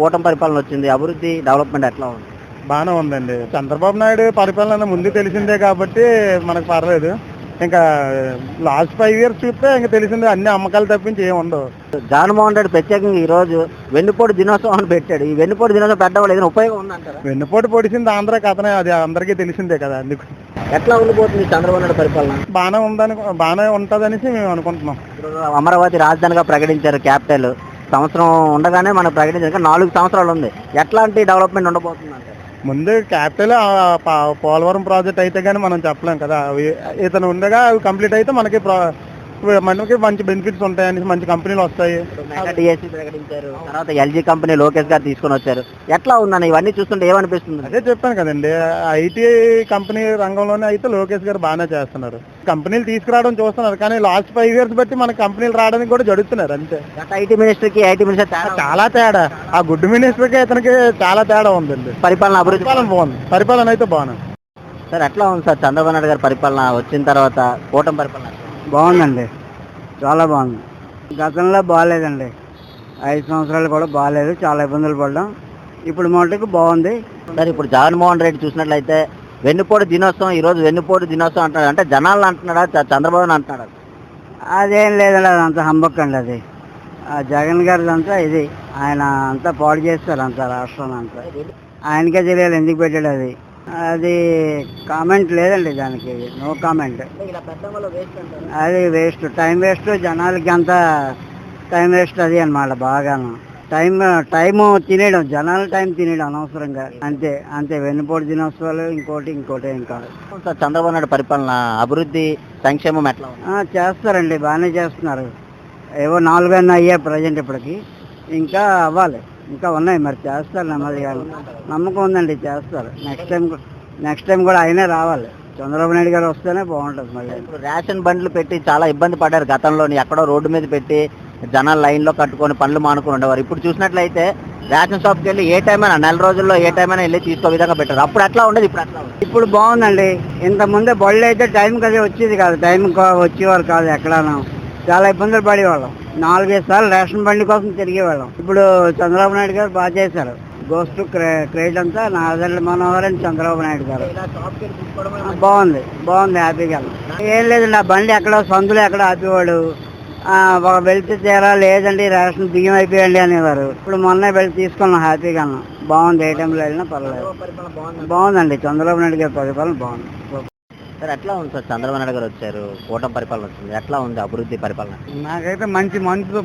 కూటమి పరిపాలన వచ్చింది. అభివృద్ధి, డెవలప్‌మెంట్ ఎట్లా ఉంది? బానే ఉందండి. చంద్రబాబు నాయుడు పరిపాలన ముందు తెలిసిందే కాబట్టి మనకు పర్లేదు. ఇంకా లాస్ట్ 5 ఇయర్స్ చూస్తే ఇంక తెలిసిందే, అన్ని అమ్మకాలు తప్పించి ఏమి ఉండవు. జగన్మోహన్ రెడ్డి ప్రత్యేకంగా ఈరోజు వెన్నుపోటు దినోత్సవం అని పెట్టాడు. ఈ వెన్నుపోటు దినోత్సవం పెట్టడం వల్ల ఏదైనా ఉపయోగం ఉందంటారా? వెన్నుపోటు పొడిచింది ఆంధ్ర కథనే, అది అందరికీ తెలిసిందే కదా. అందుకు ఎట్లా ఉండిపోతుంది చంద్రబాబు నాయుడు పరిపాలన? బానే ఉంటుందనేసి మేము అనుకుంటున్నాం. ఇప్పుడు అమరావతి రాజధానిగా ప్రకటించారు క్యాపిటల్. సంవత్సరం ఉండగానే మనకు ప్రకటించారు. ఇంకా 4 సంవత్సరాలు ఉంది. ఎట్లాంటి డెవలప్‌మెంట్ ఉండబోతుంది అంటారు? ముందు క్యాపిటల్ పోలవరం ప్రాజెక్ట్ అయితే కానీ మనం చెప్పలేం కదా. ఇతను ఉండగా అవి కంప్లీట్ అయితే మనకి మంచి బెనిఫిట్స్ ఉంటాయని, మంచి కంపెనీలు వస్తాయి. మెగా డిఎస్సి ప్రకటించారు. తర్వాత ఎల్జీ కంపెనీ లోకేష్ గారు తీసుకొని వచ్చారు. ఎట్లా ఉందన్న ఇవన్నీ చూస్తుంటే ఏమనిపిస్తుంది? అదే చెప్పాను కదండి, ఐటీ కంపెనీ రంగంలోనే అయితే లోకేష్ గారు బాగానే చేస్తున్నారు. కంపెనీలు తీసుకురావడం చూస్తున్నారు, కానీ లాస్ట్ 5 ఇయర్స్ బట్టి మన కంపెనీలు రావడానికి కూడా జరుగుతున్నారు అంతే. గత ఐటీ మినిస్టర్కి ఐటీ మినిస్టర్ చాలా తేడా. ఆ గుడ్ మినిస్టర్కి ఇతనికి చాలా తేడా ఉందండి. పరిపాలన అభివృద్ధి బాగుంది. పరిపాలన అయితే బాగుంది. సార్ ఎట్లా ఉంది సార్ చంద్రబాబు నాయుడు గారి పరిపాలన వచ్చిన తర్వాత కూటమి పరిపాలన? బాగుందండి, చాలా బాగుంది. గతంలో బాగాలేదండి, 5 సంవత్సరాలు కూడా బాగాలేదు, చాలా ఇబ్బందులు పడ్డాం. ఇప్పుడు మటుకు బాగుంది. సార్ ఇప్పుడు జగన్మోహన్ రెడ్డి చూసినట్లయితే వెన్నుపోటు దినోత్సవం, ఈరోజు వెన్నుపోటు దినోత్సవం అంటున్నాడు. అంటే జనాలను అంటున్నాడా, చంద్రబాబుని అంటున్నాడా? అదేం లేదండి, అదంతా హంబక్కండి. అది జగన్ గారిది అంతా ఇది, ఆయన అంతా పాడు చేస్తారు అంతా రాష్ట్రాన్ని అంతా. ఆయనకే తెలియాలి ఎందుకు పెట్టాడు. అది కామెంట్ లేదండి, దానికి నో కామెంట్. అది వేస్ట్, టైం వేస్ట్, జనాలకి అంతా టైం వేస్ట్ అది అన్నమాట. బాగాను టైము తినేయడం, జనాల టైం తినేయడం అనవసరంగా, అంతే. వెన్నుపోటు దినోత్సవాలు ఇంకోటి ఇంకా చంద్రబాబు నాయుడు పరిపాలన అభివృద్ధి, సంక్షేమం ఎట్లా ఉంది? చేస్తారండి, బాగానే చేస్తున్నారు. ఏవో 4 అయ్యాయి ప్రజెంట్ ఇప్పటికి, ఇంకా అవ్వాలి, ఇంకా ఉన్నాయి. మరి చేస్తారు, నెమ్మదిగా నమ్మకం ఉందండి, చేస్తారు. నెక్స్ట్ టైం కూడా ఆయనే రావాలి. చంద్రబాబు నాయుడు గారు వస్తేనే బాగుంటుంది. మళ్ళీ ఇప్పుడు రేషన్ బండ్లు పెట్టి చాలా ఇబ్బంది పడ్డారు గతంలోని. ఎక్కడో రోడ్డు మీద పెట్టి జనాలు లైన్లో కట్టుకొని పనులు మానుకొని ఉండేవారు. ఇప్పుడు చూసినట్లయితే రేషన్ షాప్కి వెళ్ళి ఏ టైం అయినా, నెల రోజుల్లో ఏ టైం అయినా వెళ్ళి తీసుకో విధంగా పెట్టారు. అప్పుడు అట్లా ఉండదు, ఇప్పుడు అట్లా ఉంది. ఇప్పుడు బాగుందండి. ఇంతకుముందే బళ్ళు అయితే టైంకి అది వచ్చేది కాదు, టైంకి వచ్చేవారు కాదు. ఎక్కడాను చాలా ఇబ్బందులు పడేవాళ్ళం. 4-5 సార్లు రేషన్ బండి కోసం తిరిగేవాళ్ళం. ఇప్పుడు చంద్రబాబు నాయుడు గారు బాగా చేశారు. గోస్ట్ క్రేట్ అంతా నాదెండ్ల మనోహర్ అండ్ చంద్రబాబు నాయుడు గారు. బాగుంది, హ్యాపీగా. ఏం లేదండి, ఆ బండి ఎక్కడో సందులో ఎక్కడో ఆపేవాడు. వెళ్తే తీరా లేదండి రేషన్ బియ్యం అయిపోయండి అనేవారు. ఇప్పుడు మొన్న వెళ్ళి తీసుకున్నాం, హ్యాపీగా బాగుంది. ఏ టైంలో వెళ్ళినా పర్లేదు, బాగుందండి. చంద్రబాబు నాయుడు గారి పరిపాలన బాగుంది. సార్ ఎట్లా ఉంది సార్ చంద్రబాబు నాయుడు గారు వచ్చారు, కూటమి పరిపాలన వచ్చింది, ఎట్లా ఉంది అభివృద్ధి పరిపాలన? నాకైతే మంచి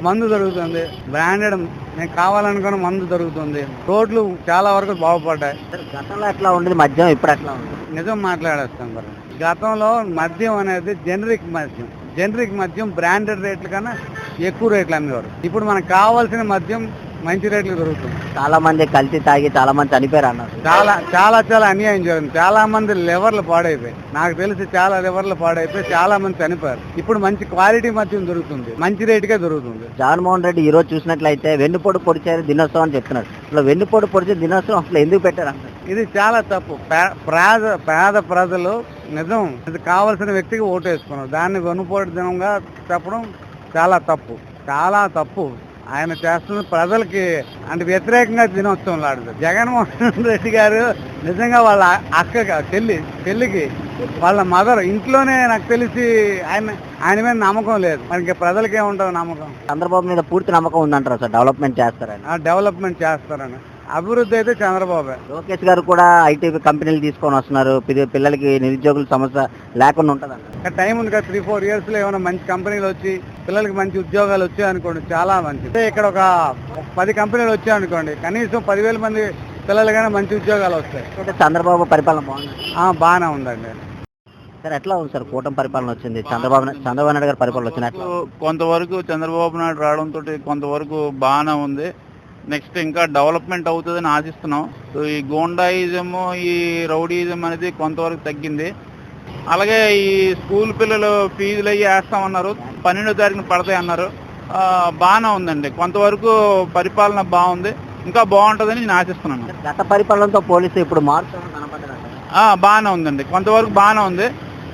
మందు దొరుకుతుంది, బ్రాండెడ్ నేను కావాలనుకున్న మందు దొరుకుతుంది. రోడ్లు చాలా వరకు బాగుపడ్డాయి. గతంలో ఎట్లా ఉండేది మద్యం, ఇప్పుడు ఎట్లా ఉంది? నిజం మాట్లాడేస్తాం మరి. గతంలో మద్యం అనేది జనరిక్ మద్యం బ్రాండెడ్ రేట్ల కన్నా ఎక్కువ రేట్లు అమ్మేవారు. ఇప్పుడు మనకు కావాల్సిన మద్యం మంచి రేట్లు దొరుకుతుంది. చాలా మంది కల్తీ తాగి చాలా మంది చనిపోయారు అన్నారు. చాలా అన్యాయం జరిగింది. చాలా మంది లివర్లు పాడైపోయి, నాకు తెలిసి చాలా లివర్లు పాడైపోయి చాలా మంది చనిపోయారు. ఇప్పుడు మంచి క్వాలిటీ మద్యం దొరుకుతుంది, మంచి రేటుకే దొరుకుతుంది. జగన్మోహన్ రెడ్డి ఈ రోజు చూసినట్లయితే వెన్నుపోటు పొడిచారు దినోత్సవం అని చెప్తున్నారు. అసలు వెన్నుపోటు పొడిచే దినోత్సవం అసలు ఎందుకు పెట్టారు అన్నారు? ఇది చాలా తప్పు. పేద ప్రజలు నిజం ఇది కావాల్సిన వ్యక్తికి ఓటు వేసుకున్నారు, దాన్ని వెన్నుపోటు దినంగా చెప్పడం చాలా తప్పు. ఆయన చేస్తున్న ప్రజలకి అంటే వ్యతిరేకంగా దినోత్సవం లాడుతుంది. జగన్మోహన్ రెడ్డి గారు నిజంగా వాళ్ళ చెల్లికి వాళ్ళ మదర్ ఇంట్లోనే నాకు తెలిసి ఆయన మీద నమ్మకం లేదు. మనకి ప్రజలకి ఏముంటుంది నమ్మకం? చంద్రబాబు మీద పూర్తి నమ్మకం ఉందంటారు సార్, డెవలప్మెంట్ చేస్తారని. అభివృద్ధి అయితే చంద్రబాబు. లోకేష్ గారు కూడా ఐటీ కంపెనీలు తీసుకొని వస్తున్నారు, పిల్లలకి నిరుద్యోగుల సమస్య లేకుండా ఉంటుంది. టైం ఉంది కదా, 3-4 years లో ఏమైనా మంచి కంపెనీలు వచ్చి పిల్లలకి మంచి ఉద్యోగాలు వచ్చాయనుకోండి, చాలా మంచిది. ఇక్కడ ఒక 10 కంపెనీలు వచ్చాయనుకోండి, కనీసం 10,000 మంది పిల్లలకైనా మంచి ఉద్యోగాలు వస్తాయి. చంద్రబాబు పరిపాలన బాగుంది, బాగానే ఉందండి. సార్ ఎట్లా ఉంది సార్ కూటమి పరిపాలన వచ్చింది, చంద్రబాబు నాయుడు గారి పరిపాలన వచ్చినట్లు? కొంతవరకు చంద్రబాబు నాయుడు రావడంతో కొంతవరకు బాగానే ఉంది. నెక్స్ట్ ఇంకా డెవలప్మెంట్ అవుతుందని ఆశిస్తున్నాం. సో ఈ గోండాయిజము, ఈ రౌడీయిజం అనేది కొంతవరకు తగ్గింది. అలాగే ఈ స్కూల్ పిల్లలు ఫీజులు అయ్యి వేస్తామన్నారు, 12వ తారీఖున పడతాయి అన్నారు. బాగానే ఉందండి, కొంతవరకు పరిపాలన బాగుంది, ఇంకా బాగుంటుందని నేను ఆశిస్తున్నాను. గత పరిపాలనతో పోలిస్తే ఇప్పుడు మార్పు బాగానే ఉందండి, కొంతవరకు బాగానే ఉంది.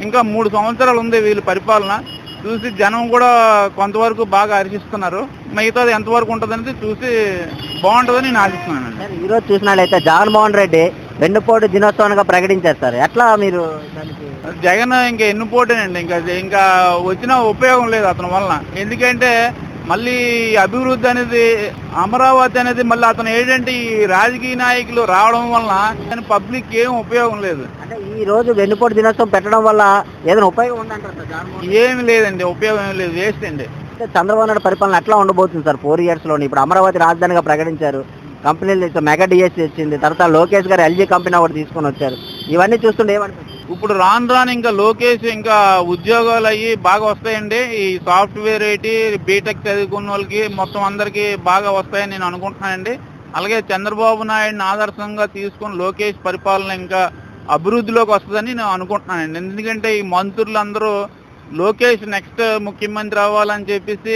ఇంకా 3 సంవత్సరాలు ఉంది వీళ్ళ పరిపాలన. చూసి జనం కూడా కొంతవరకు బాగా హర్షిస్తున్నారు. మిగతాది ఎంతవరకు ఉంటుందనేది చూసి బాగుంటుందని నేను ఆశిస్తున్నానండి. సార్ ఈ రోజు చూసినట్లయితే జగన్మోహన్ రెడ్డి వెన్నుపోటు దినోత్సవంగా ప్రకటించారు సార్. ఎట్లా మీరు దానికి జగన్ ఇంకా ఎన్నుపోటేనండి, ఇంకా వచ్చినా ఉపయోగం లేదు అతని వలన. ఎందుకంటే మళ్ళీ అభివృద్ధి అనేది, అమరావతి అనేది మళ్ళీ అతను ఏంటంటే ఈ రాజకీయ నాయకులు రావడం వలన పబ్లిక్ ఏం ఉపయోగం లేదు. అంటే ఈ రోజు వెన్నుపోటు దినోత్సవం పెట్టడం వల్ల ఏదైనా ఉపయోగం ఉందంటారు సార్ జగన్మోహన్ ఏమి లేదండి, ఉపయోగం ఏం లేదు, వేస్ట్ అండి. అంటే చంద్రబాబు నాయుడు పరిపాలన ఎట్లా ఉండబోతుంది సార్ 4 years లోని? ఇప్పుడు అమరావతి రాజధానిగా ప్రకటించారు, కంపెనీలు మెగా డిఎస్సీ వచ్చింది, తర్వాత లోకేష్ గారు ఎల్జీ కంపెనీ ఒకటి తీసుకొని వచ్చారు. ఇవన్నీ చూస్తుంటే ఏమనిపిస్తుంది? ఇప్పుడు రాను ఇంకా లోకేష్ ఇంకా ఉద్యోగాలు అయ్యి బాగా వస్తాయండి. ఈ సాఫ్ట్వేర్ ఏంటి, బీటెక్ చదువుకున్న వాళ్ళకి మొత్తం అందరికీ బాగా వస్తాయని నేను అనుకుంటున్నానండి. అలాగే చంద్రబాబు నాయుడిని ఆదర్శంగా తీసుకుని లోకేష్ పరిపాలన ఇంకా అభివృద్ధిలోకి వస్తుందని నేను అనుకుంటున్నానండి. ఎందుకంటే ఈ మంత్రులందరూ లోకేష్ నెక్స్ట్ ముఖ్యమంత్రి అవ్వాలని చెప్పేసి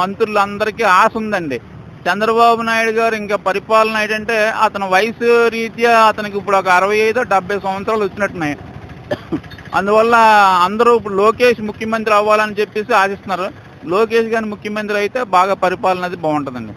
మంత్రులందరికీ ఆశ ఉందండి. చంద్రబాబు నాయుడు గారు ఇంకా పరిపాలన ఏంటంటే అతని వయసు రీత్యా అతనికి ఇప్పుడు ఒక 65-70 సంవత్సరాలు వచ్చినట్టున్నాయి. అందువల్ల అందరూ ఇప్పుడు లోకేష్ ముఖ్యమంత్రి అవ్వాలని చెప్పేసి ఆశిస్తున్నారు. లోకేష్ గారిని ముఖ్యమంత్రి అయితే బాగా పరిపాలన అది బాగుంటుందండి.